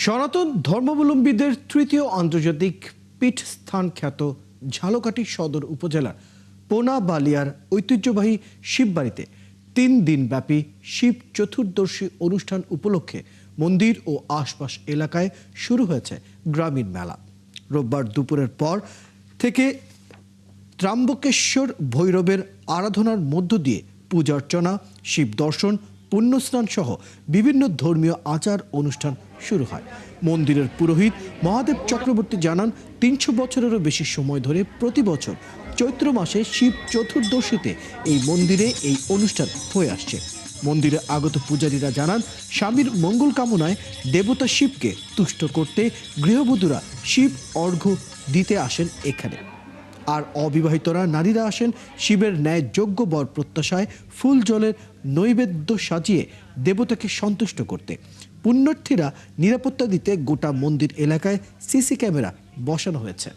সনাতন ধর্মাবলম্বীদের তৃতীয় আন্তর্জাতিক পীঠস্থান খ্যাত ঝালকাঠি সদর উপজেলার পোনাবালিয়ার ঐতিহ্যবাহী শিববাড়িতে 3 দিনব্যাপী শিব চতুর্দশী অনুষ্ঠান উপলক্ষে মন্দির ও আশপাশ এলাকায় শুরু হয়েছে গ্রামীণ মেলা। রোববার দুপুরের পর থেকে ত্র্যম্বকেশ্বর ভৈরবের আরাধনার মধ্য দিয়ে পূজার্চনা, শিব দর্শন, পুণ্যস্নান সহ বিভিন্ন ধর্মীয় আচার অনুষ্ঠান শুরু হয়। মন্দিরের পুরোহিত মহাদেব চক্রবর্তী জানান, 300 বছরেরও বেশি সময় ধরে প্রতি বছর চৈত্র মাসে শিব চতুর্দশীতে এই মন্দিরে এই অনুষ্ঠান হয়ে আসছে। মন্দিরে আগত পূজারীরা জানান, স্বামীর মঙ্গল কামনায় দেবতা শিবকে তুষ্ট করতে গৃহবধূরা শিব অর্ঘ্য দিতে আসেন এখানে। আর অবিবাহিতরা নারীরা আসেন শিবের ন্যায় যোগ্য বর প্রত্যাশায় ফুল জলের নৈবেদ্য সাজিয়ে দেবতাকে সন্তুষ্ট করতে। পুণ্যার্থীরা নিরাপত্তা দিতে গোটা মন্দির এলাকায় সিসি ক্যামেরা বসানো হয়েছে।